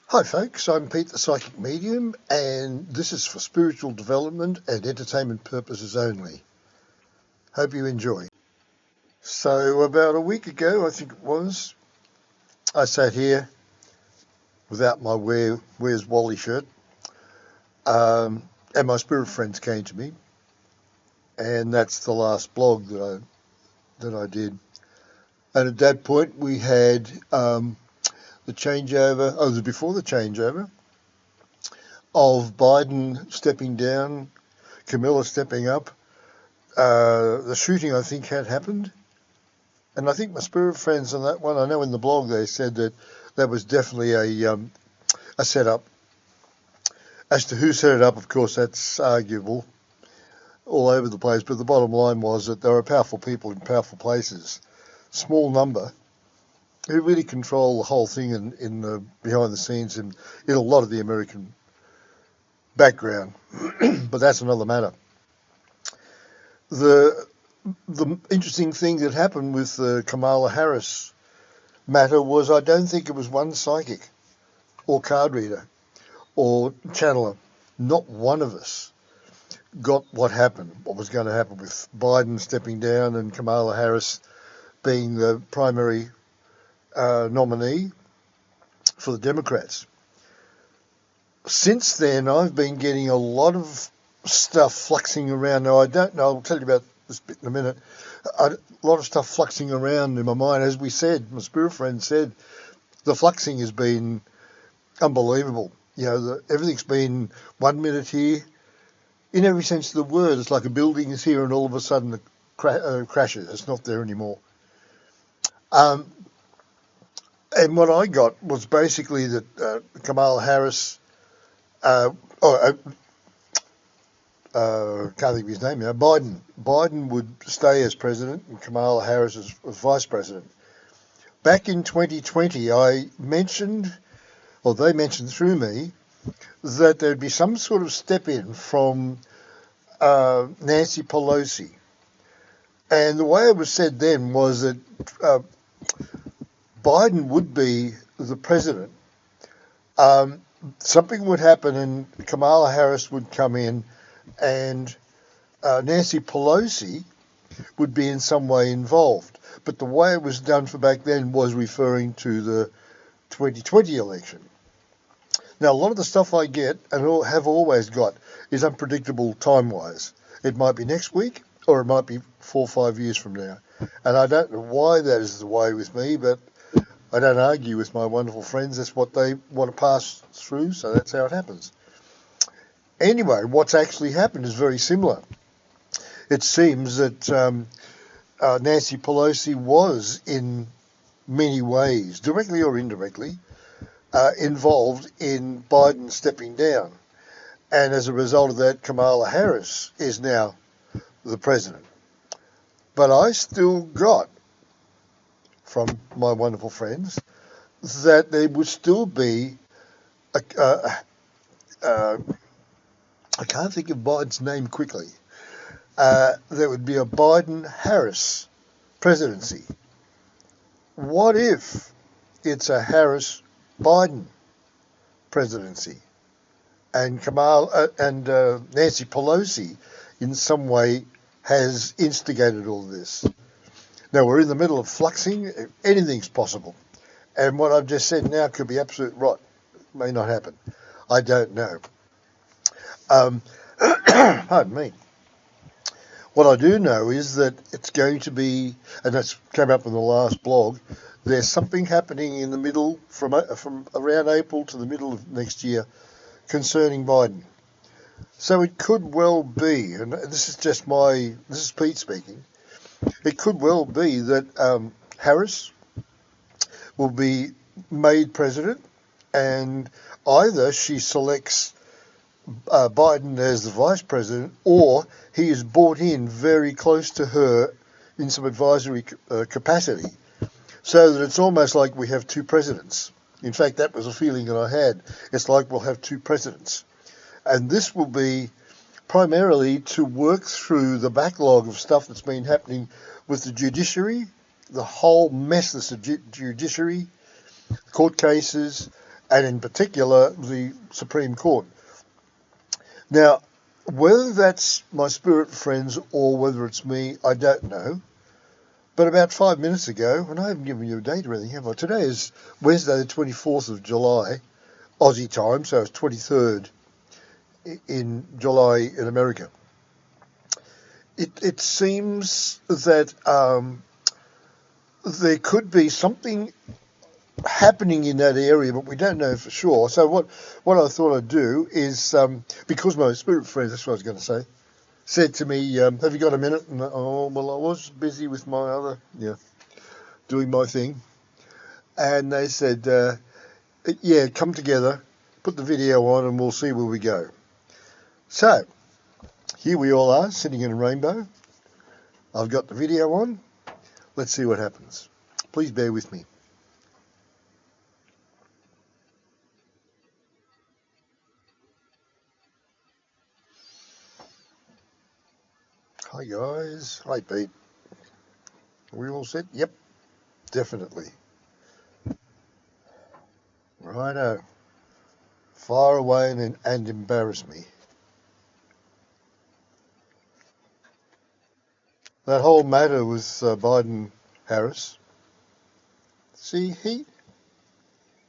Hi folks, I'm Pete the Psychic Medium, and this is for spiritual development and entertainment purposes only. Hope you enjoy. So about a week ago, I think it was, I sat here without my Where's Wally shirt, and my spirit friends came to me, and that's the last blog that I did. And at that point, we had the changeover. Oh, it was before the changeover of Biden stepping down, Kamala stepping up. The shooting, I think, had happened. And I think my spirit friends on that one, I know in the blog they said that that was definitely a setup. As to who set it up, of course, that's arguable all over the place. But the bottom line was that there are powerful people in powerful places, small number, who really control the whole thing in behind the scenes in a lot of the American background. But that's another matter. The interesting thing that happened with the Kamala Harris matter was I don't think it was one psychic or card reader or channeler. Not one of us got what happened, what was going to happen with Biden stepping down and Kamala Harris being the primary nominee for the Democrats. Since then, I've been getting a lot of stuff fluxing around. Now, I don't know, I'll tell you about this bit in a minute. A lot of stuff fluxing around in my mind. As we said, my spirit friend said, the fluxing has been unbelievable. You know, everything's been 1 minute here. In every sense of the word, it's like a building is here and all of a sudden it crashes. It's not there anymore. And what I got was basically that Kamala Harris, can't think of his name now, Biden would stay as president and Kamala Harris as vice president. Back in 2020, I mentioned, or they mentioned through me, that there'd be some sort of step in from Nancy Pelosi. And the way it was said then was that Biden would be the president. Something would happen and Kamala Harris would come in and Nancy Pelosi would be in some way involved. But the way it was done for back then was referring to the 2020 election. Now, a lot of the stuff I get and have always got is unpredictable time-wise. It might be next week or it might be 4 or 5 years from now. And I don't know why that is the way with me, but I don't argue with my wonderful friends. That's what they want to pass through, so that's how it happens. Anyway, what's actually happened is very similar. It seems that Nancy Pelosi was in many ways, directly or indirectly, involved in Biden stepping down. And as a result of that, Kamala Harris is now the president. But I still got, from my wonderful friends, that there would still be I can't think of Biden's name quickly. There would be a Biden-Harris presidency. What if it's a Harris-Biden presidency and Nancy Pelosi in some way has instigated all this? Now, we're in the middle of fluxing. Anything's possible. And what I've just said now could be absolute rot. May not happen. I don't know. Pardon me. What I do know is that it's going to be, and that's came up in the last blog, there's something happening in the middle, from around April to the middle of next year, concerning Biden. So it could well be, and this is Pete speaking, it could well be that Harris will be made president, and either she selects Biden as the vice president, or he is brought in very close to her in some advisory capacity, so that it's almost like we have two presidents. In fact, that was a feeling that I had. It's like we'll have two presidents. And this will be primarily to work through the backlog of stuff that's been happening with the judiciary, the whole mess that's the judiciary, court cases, and in particular the Supreme Court. Now, whether that's my spirit friends or whether it's me, I don't know. But about 5 minutes ago, and I haven't given you a date or anything, have I? Today is Wednesday the 24th of July, Aussie time, so it's 23rd in July in America. It seems that there could be something happening in that area, but we don't know for sure. So what I thought I'd do is, because my spirit friends, that's what I was going to say, said to me, have you got a minute? And, oh, well, I was busy with my other, doing my thing. And they said, yeah, come together, put the video on, and we'll see where we go. So, here we all are, sitting in a rainbow. I've got the video on. Let's see what happens. Please bear with me. Hi guys. Hi Pete. Are we all set? Yep, definitely. Righto. Fire away and embarrass me. That whole matter with Biden-Harris. See,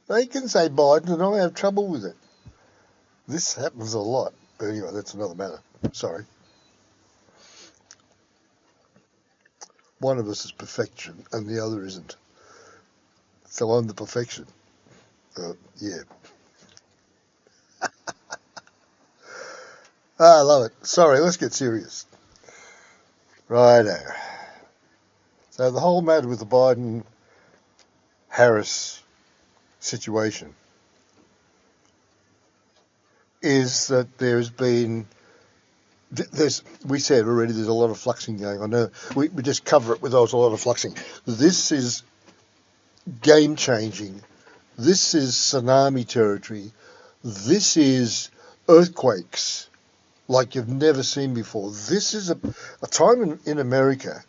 they can say Biden and I have trouble with it. This happens a lot. But anyway, that's another matter. Sorry. One of us is perfection and the other isn't. So I'm the perfection. Yeah. I love it. Sorry, let's get serious. Righto. So the whole matter with the Biden-Harris situation is that there's been, we said already, there's a lot of fluxing going on. No, we just cover it with there's a lot of fluxing. This is game-changing. This is tsunami territory. This is earthquakes like you've never seen before. This is a time in America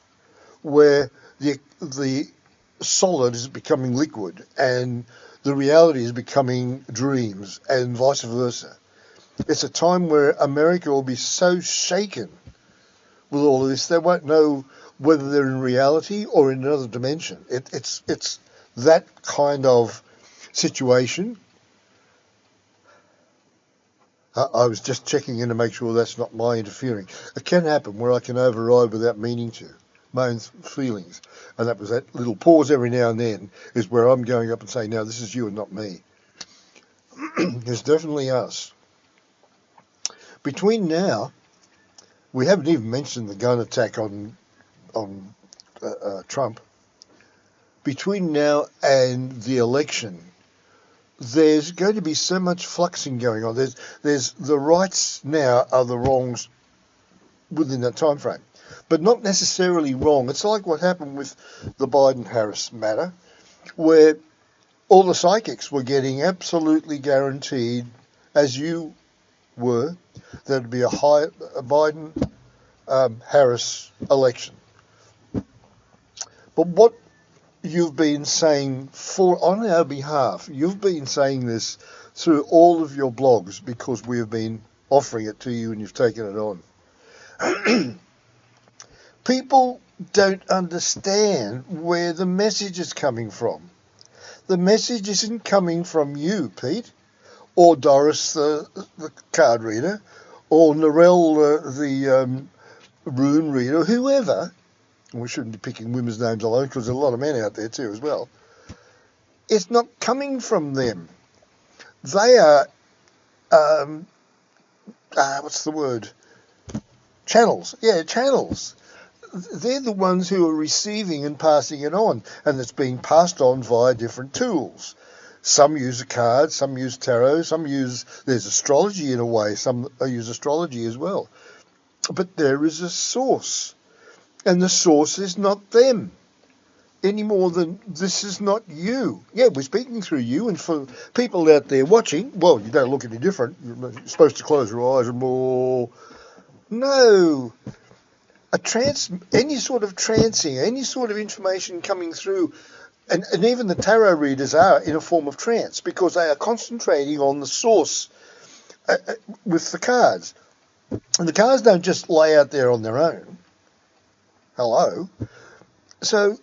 where the solid is becoming liquid and the reality is becoming dreams and vice versa. It's a time where America will be so shaken with all of this, they won't know whether they're in reality or in another dimension. It's that kind of situation. I was just checking in to make sure that's not my interfering. It can happen where I can override without meaning to, my own feelings. And that was that little pause every now and then is where I'm going up and saying, no, this is you and not me. It's definitely us. Between now, we haven't even mentioned the gun attack on Trump. Between now and the election, there's going to be so much fluxing going on. There's the rights now are the wrongs within that time frame, but not necessarily wrong. It's like what happened with the Biden-Harris matter, where all the psychics were getting absolutely guaranteed, as you were, there'd be a Biden-Harris election. But what you've been saying on our behalf, you've been saying this through all of your blogs because we have been offering it to you and you've taken it on. People don't understand where the message is coming from. The message isn't coming from you, Pete, or Doris, the card reader, or Narelle, the rune reader, whoever. We shouldn't be picking women's names alone because there's a lot of men out there too as well. It's not coming from them. They are, what's the word? Channels. Yeah, channels. They're the ones who are receiving and passing it on, and it's being passed on via different tools. Some use a card, some use tarot, there's astrology in a way, some use astrology as well. But there is a source. And the source is not them any more than this is not you. Yeah, we're speaking through you, and for people out there watching, well, you don't look any different. You're supposed to close your eyes and more. No. Any sort of trancing, any sort of information coming through and even the tarot readers are in a form of trance because they are concentrating on the source with the cards. And the cards don't just lay out there on their own. Hello. So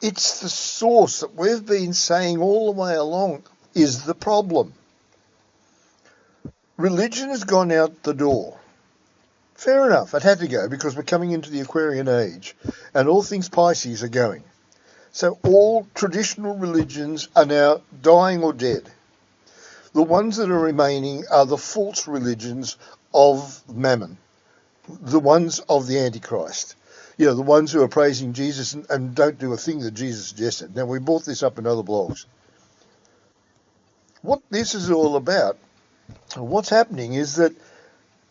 it's the source that we've been saying all the way along is the problem. Religion has gone out the door. Fair enough, it had to go because we're coming into the Aquarian age and all things Pisces are going. So all traditional religions are now dying or dead. The ones that are remaining are the false religions of Mammon, the ones of the Antichrist. The ones who are praising Jesus and don't do a thing that Jesus suggested. Now, we brought this up in other blogs. What this is all about, what's happening is that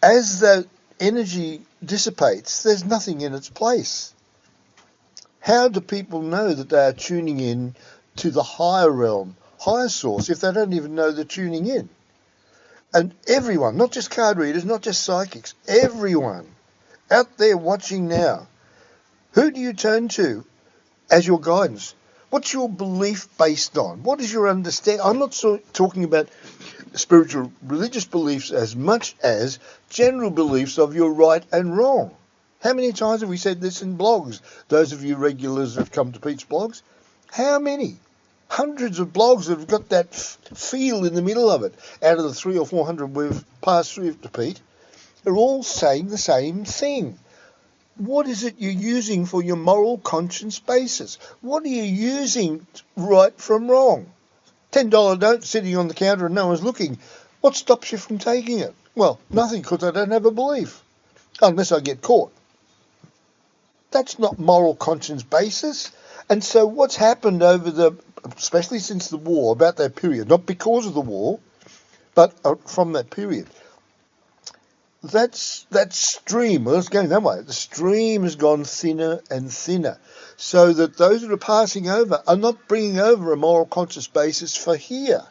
as the energy dissipates, there's nothing in its place. How do people know that they are tuning in to the higher realm, higher source, if they don't even know they're tuning in? And everyone, not just card readers, not just psychics, everyone out there watching now, who do you turn to as your guidance? What's your belief based on? What is your understanding? I'm not talking about spiritual, religious beliefs as much as general beliefs of your right and wrong. How many times have we said this in blogs? Those of you regulars that have come to Pete's blogs, how many? Hundreds of blogs that have got that feel in the middle of it. Out of the 300 or 400 we've passed through to Pete, they're all saying the same thing. What is it you're using for your moral conscience basis? What are you using right from wrong? $10 note sitting on the counter and no one's looking. What stops you from taking it? Well, nothing, because I don't have a belief. Unless I get caught. That's not moral conscience basis. And so what's happened especially since the war, about that period, not because of the war, but from that period, that stream, well, it's going that way, the stream has gone thinner and thinner, so that those that are passing over are not bringing over a moral conscious basis for here.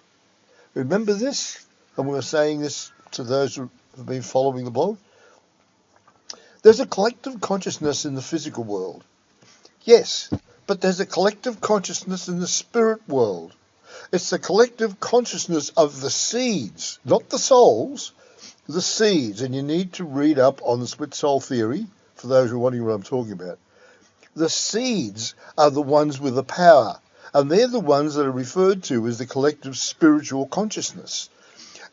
Remember this? And we're saying this to those who have been following the blog. There's a collective consciousness in the physical world. Yes, but there's a collective consciousness in the spirit world. It's the collective consciousness of the seeds, not the souls, the seeds. And you need to read up on the split soul theory, for those who are wondering what I'm talking about. The seeds are the ones with the power, and they're the ones that are referred to as the collective spiritual consciousness.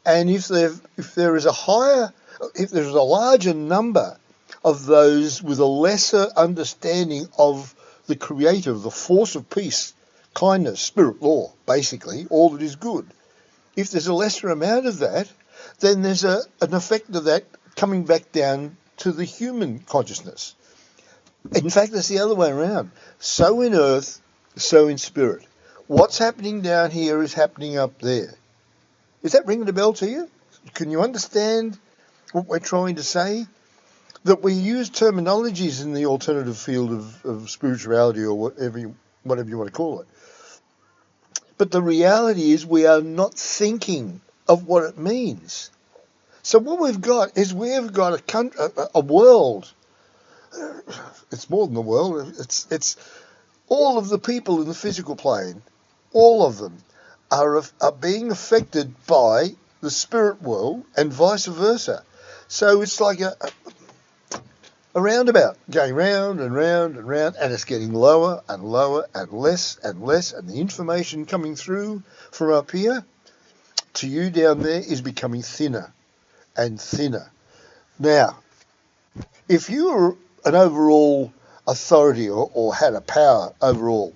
And if there is a larger number of those with a lesser understanding of the creator, the force of peace, kindness, spirit, law, basically, all that is good. If there's a lesser amount of that, then there's an effect of that coming back down to the human consciousness. In fact, it's the other way around. So in earth, so in spirit. What's happening down here is happening up there. Is that ringing a bell to you? Can you understand what we're trying to say? That we use terminologies in the alternative field of spirituality, or whatever you want to call it. But the reality is we are not thinking of what it means. So what we've got is a world. It's more than the world. It's all of the people in the physical plane. All of them are being affected by the spirit world and vice versa. So it's like a roundabout, going round and round and round, and it's getting lower and lower and less, and the information coming through from up here to you down there is becoming thinner and thinner. Now, if you were an overall authority or had a power overall,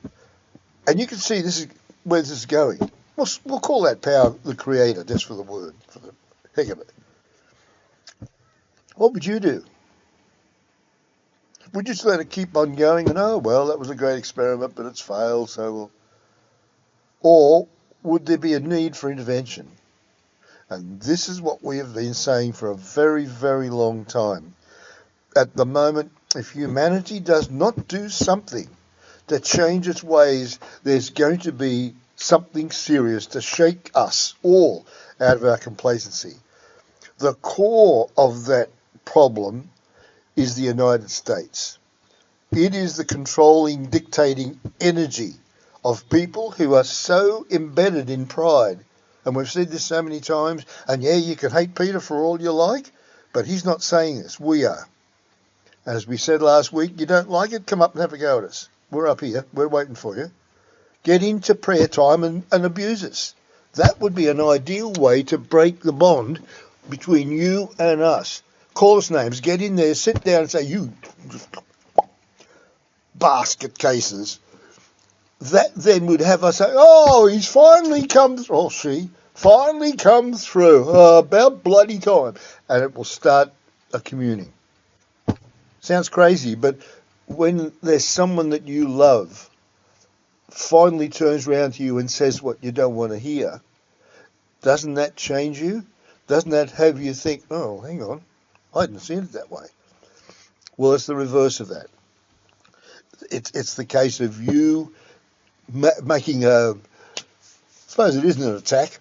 and you can see where this is going, we'll call that power the creator, just for the word, for the heck of it. What would you do? We just let it keep on going and, oh, well, that was a great experiment, but it's failed, so we'll... Or would there be a need for intervention? And this is what we have been saying for a very, very long time. At the moment, if humanity does not do something to change its ways, there's going to be something serious to shake us all out of our complacency. The core of that problem is the United States. It is the controlling, dictating energy of people who are so embedded in pride. And we've said this so many times, and yeah, you can hate Peter for all you like, but he's not saying this. We are. As we said last week, you don't like it, come up and have a go at us. We're up here. We're waiting for you. Get into prayer time and abuse us. That would be an ideal way to break the bond between you and us. Call us names. Get in there, sit down and say, you basket cases. That then would have us say, oh, he's finally come through. Oh, she finally come through. About bloody time. And it will start a communing. Sounds crazy, but when there's someone that you love finally turns around to you and says what you don't want to hear, doesn't that change you? Doesn't that have you think, oh, hang on, I hadn't seen it that way? Well, it's the reverse of that. It's the case of you making I suppose it isn't an attack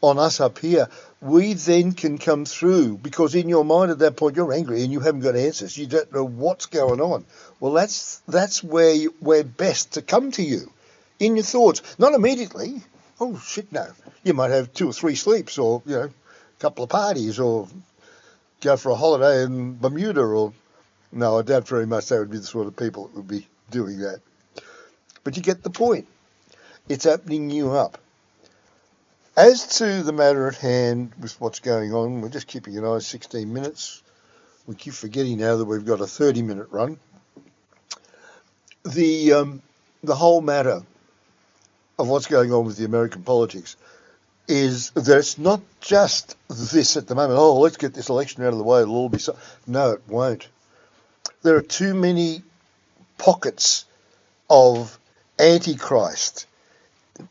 on us up here. We then can come through, because in your mind at that point you're angry and you haven't got answers. You don't know what's going on. Well, that's where we're best to come to you, in your thoughts, not immediately. Oh shit, no. You might have 2 or 3 sleeps, or a couple of parties, or go for a holiday in Bermuda, or no, I doubt very much they would be the sort of people that would be doing that. But you get the point. It's opening you up. As to the matter at hand with what's going on, we're just keeping an eye 16 minutes. We keep forgetting now that we've got a 30-minute run. The whole matter of what's going on with the American politics is that it's not just this at the moment. Oh, let's get this election out of the way. It'll all be so. No, it won't. There are too many pockets of Antichrist.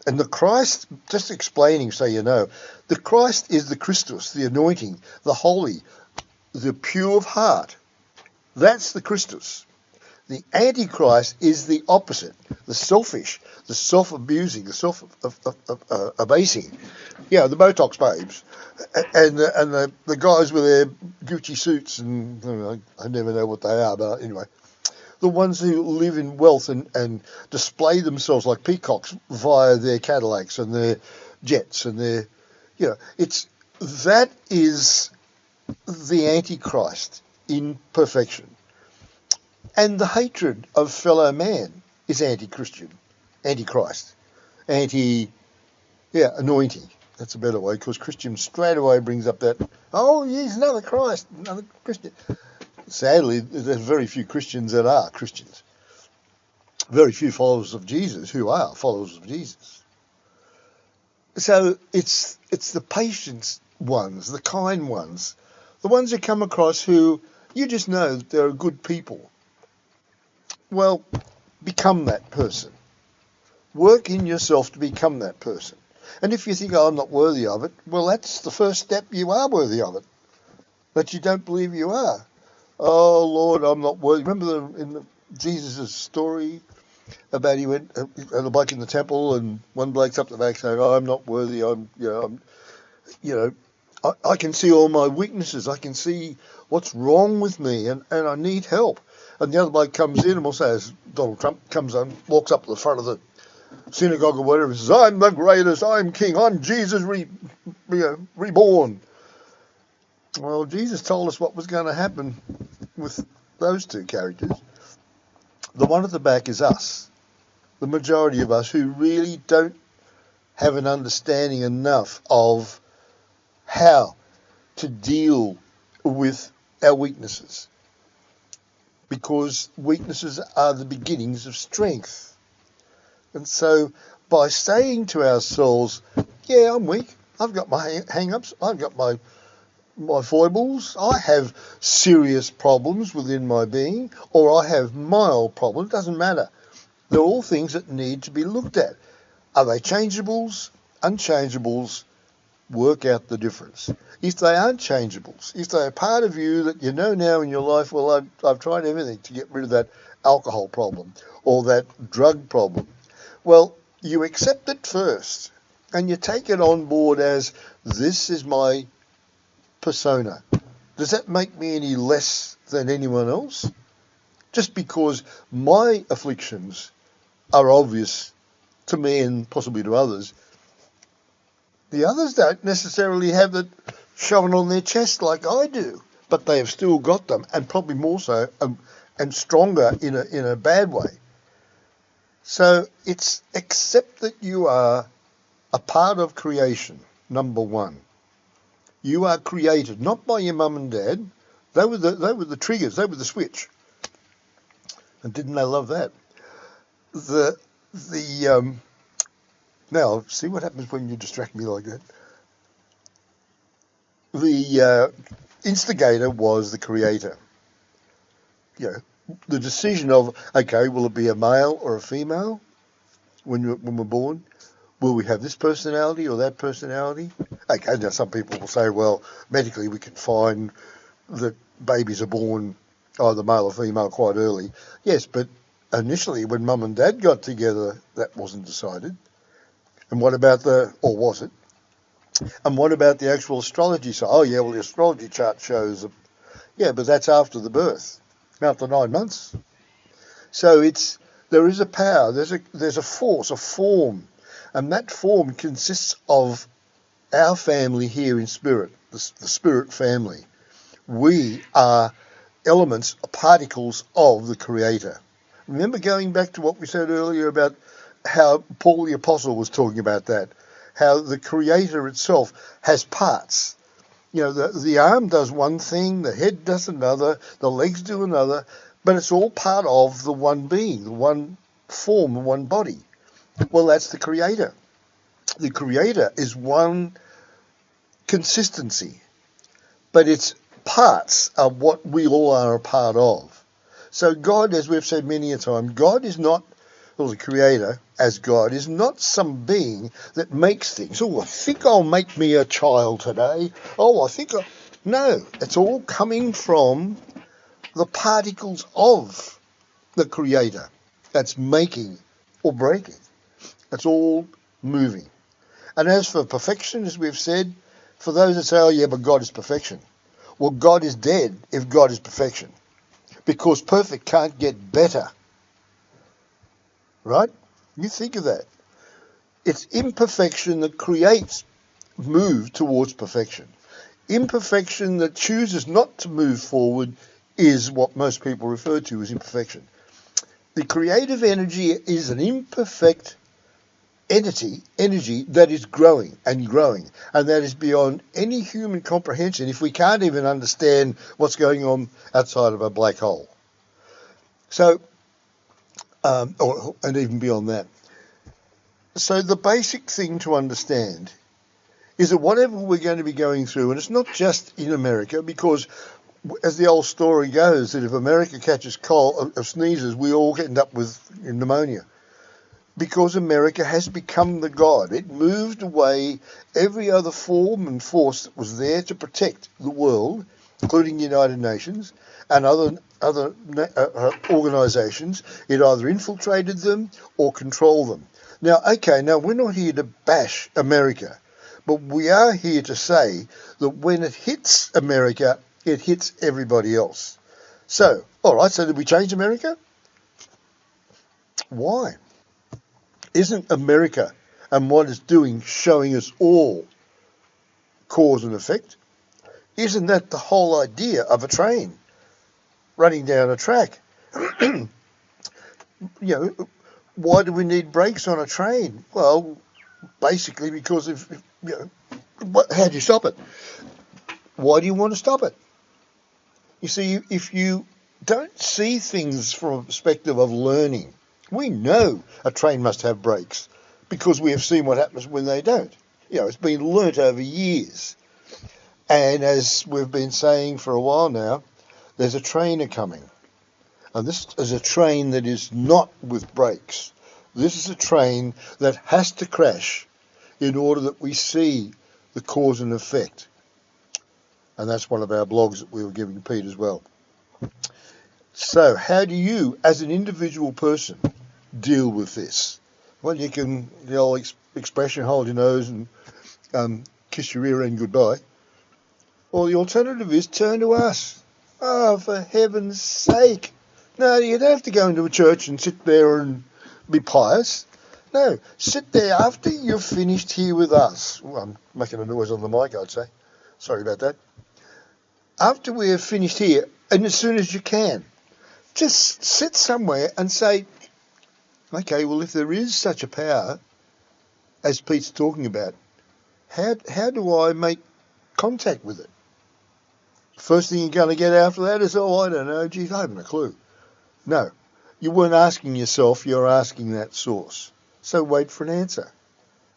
And the Christ, just explaining so you know, the Christ is the Christus, the anointing, the holy, the pure of heart. That's the Christus. The Antichrist is the opposite, the selfish, the self-abusing, the self-abasing. Yeah, the Botox babes. And the guys with their Gucci suits, and I never know what they are, but anyway. The ones who live in wealth and display themselves like peacocks via their Cadillacs and their jets and their, that is the Antichrist in perfection. And the hatred of fellow man is anti-Christian, anti-Christ, anointing. That's a better way, because Christian straight away brings up that, oh, he's another Christ, another Christian. Sadly, there's very few Christians that are Christians. Very few followers of Jesus who are followers of Jesus. So it's the patient ones, the kind ones, the ones who come across who you just know that they're good people. Well, become that person. Work in yourself to become that person. And if you think, oh, I'm not worthy of it, well, that's the first step. You are worthy of it. But you don't believe you are. Oh, Lord, I'm not worthy. Remember in Jesus' story about he went and a bloke in the temple, and one bloke's up the back saying, oh, I'm not worthy. I can see all my weaknesses. I can see what's wrong with me, and I need help. And the other bloke comes in, and we'll say, as Donald Trump comes on, walks up to the front of the synagogue or whatever, and says, I'm the greatest, I'm king, I'm Jesus reborn. Well, Jesus told us what was going to happen with those two characters. The one at the back is us, the majority of us who really don't have an understanding enough of how to deal with our weaknesses, because weaknesses are the beginnings of strength. And so by saying to ourselves, yeah, I'm weak, I've got my hang-ups, I've got my foibles, I have serious problems within my being, or I have mild problems, doesn't matter. They're all things that need to be looked at. Are they changeables, unchangeables? Work out the difference. If they aren't changeables, if they're part of you that you know now in your life, well, I've tried everything to get rid of that alcohol problem or that drug problem. Well, you accept it first and you take it on board as, this is my persona. Does that make me any less than anyone else? Just because my afflictions are obvious to me and possibly to others. The others don't necessarily have it shown on their chest like I do, but they have still got them, and probably more so, and stronger in a bad way. So it's accept that you are a part of creation, number one. You are created, not by your mum and dad. They were the triggers, they were the switch. And didn't they love that? Now, see what happens when you distract me like that. The instigator was the creator. You know, the decision of, okay, will it be a male or a female when we're born? Will we have this personality or that personality? Okay, now some people will say, well, medically we can find that babies are born either male or female quite early. Yes, but initially when mum and dad got together, that wasn't decided. And what about or was it? And what about the actual astrology side? Oh, yeah, well, the astrology chart shows, yeah, but that's after the birth, after 9 months. So there is a power, there's a force, a form, and that form consists of our family here in spirit, the spirit family. We are elements, particles of the Creator. Remember going back to what we said earlier about how Paul the Apostle was talking about that, how the Creator itself has parts. You know, the arm does one thing, the head does another, the legs do another, but it's all part of the one being, the one form, the one body. Well, that's the Creator. The Creator is one consistency, but its parts are what we all are a part of. So God, as we've said many a time, God is not, well, the Creator, as God, is not some being that makes things. Oh, I think I'll make me a child today. Oh, No, it's all coming from the particles of the Creator that's making or breaking. It's all moving. And as for perfection, as we've said, for those that say, oh yeah, but God is perfection. Well, God is dead if God is perfection. Because perfect can't get better. Right? You think of that. It's imperfection that creates move towards perfection. Imperfection that chooses not to move forward is what most people refer to as imperfection. The creative energy is an imperfect energy that is growing, and that is beyond any human comprehension if we can't even understand what's going on outside of a black hole. So, and even beyond that. So the basic thing to understand is that whatever we're going to be going through, and it's not just in America, because as the old story goes, that if America catches cold or sneezes, we all end up with pneumonia. Because America has become the god. It moved away every other form and force that was there to protect the world, including the United Nations and other organisations. It either infiltrated them or controlled them. Now, we're not here to bash America, but we are here to say that when it hits America, it hits everybody else. So, all right, so did we change America? Why? Isn't America and what it's doing showing us all cause and effect? Isn't that the whole idea of a train running down a track? Why do we need brakes on a train? Well, basically because how do you stop it? Why do you want to stop it? You see, if you don't see things from a perspective of learning, we know a train must have brakes because we have seen what happens when they don't. It's been learnt over years. And as we've been saying for a while now, there's a trainer coming. And this is a train that is not with brakes. This is a train that has to crash in order that we see the cause and effect. And that's one of our blogs that we were giving Pete as well. So how do you, as an individual person, deal with this? Well, you can, the old expression, hold your nose and kiss your ear and goodbye. Or the alternative is turn to us. Oh, for heaven's sake. No, you don't have to go into a church and sit there and be pious. No, sit there after you've finished here with us. Well, I'm making a noise on the mic, I'd say. Sorry about that. After we have finished here, and as soon as you can, just sit somewhere and say, okay, well, if there is such a power as Pete's talking about, how do I make contact with it? First thing you're going to get after that is, oh, I don't know, geez, I haven't a clue. No, you weren't asking yourself, you're asking that source. So wait for an answer.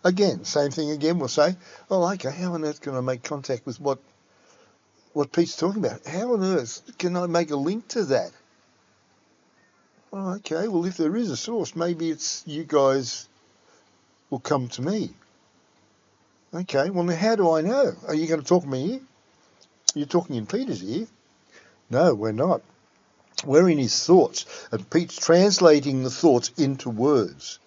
Again, same thing again, we'll say, oh, okay, how on earth can I make contact with what Pete's talking about? How on earth can I make a link to that? Oh, okay, well, if there is a source, maybe it's you guys will come to me. Okay, well, now how do I know? Are you going to talk to me here? You're talking in Peter's ear? No, we're not. We're in his thoughts, and Pete's translating the thoughts into words.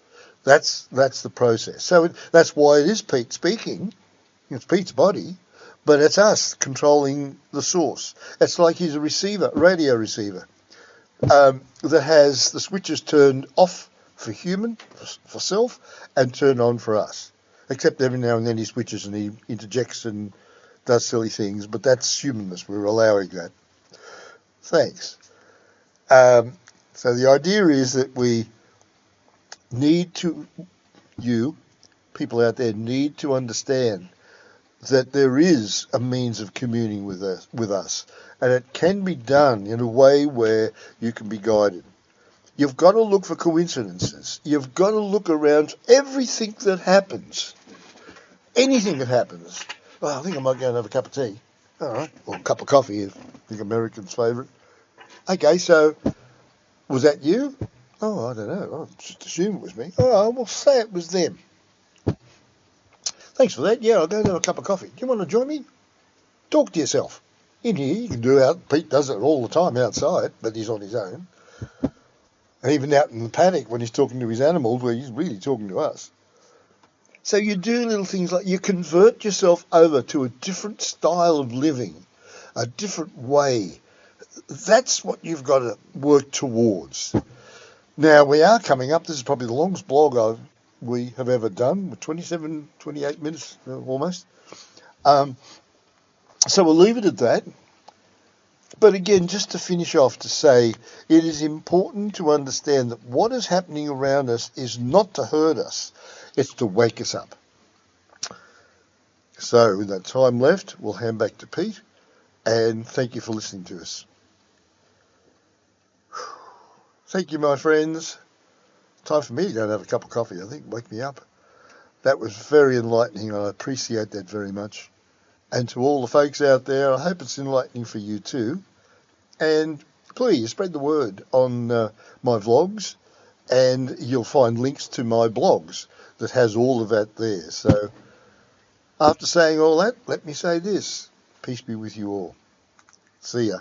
That's the process. So that's why it is Pete speaking. It's Pete's body, but it's us controlling the source. It's like he's a receiver, radio receiver, that has the switches turned off for human, for self, and turned on for us. Except every now and then he switches and he interjects and does silly things, but that's humanness. We're allowing that. Thanks. So the idea is that we need to, you, people out there, need to understand that there is a means of communing with us, and it can be done in a way where you can be guided. You've got to look for coincidences. You've got to look around everything that happens, anything that happens. Well, I think I might go and have a cup of tea. All right, or a cup of coffee, I think Americans' favourite. Okay, so was that you? Oh, I don't know. I'll just assume it was me. Oh, well, say it was them. Thanks for that. Yeah, I'll go and have a cup of coffee. Do you want to join me? Talk to yourself. In here, you can do it. Pete does it all the time outside, but he's on his own. And even out in the paddock when he's talking to his animals, where he's really talking to us. So you do little things like you convert yourself over to a different style of living, a different way. That's what you've got to work towards. Now, we are coming up. This is probably the longest blog we have ever done, 27, 28 minutes almost. So we'll leave it at that. But again, just to finish off, to say it is important to understand that what is happening around us is not to hurt us, it's to wake us up. So with that time left, we'll hand back to Pete, and thank you for listening to us. Thank you, my friends. Time for me to go and have a cup of coffee, I think. Wake me up. That was very enlightening. I appreciate that very much. And to all the folks out there, I hope it's enlightening for you too. And please spread the word on my vlogs, and you'll find links to my blogs that has all of that there. So after saying all that, let me say this. Peace be with you all. See ya.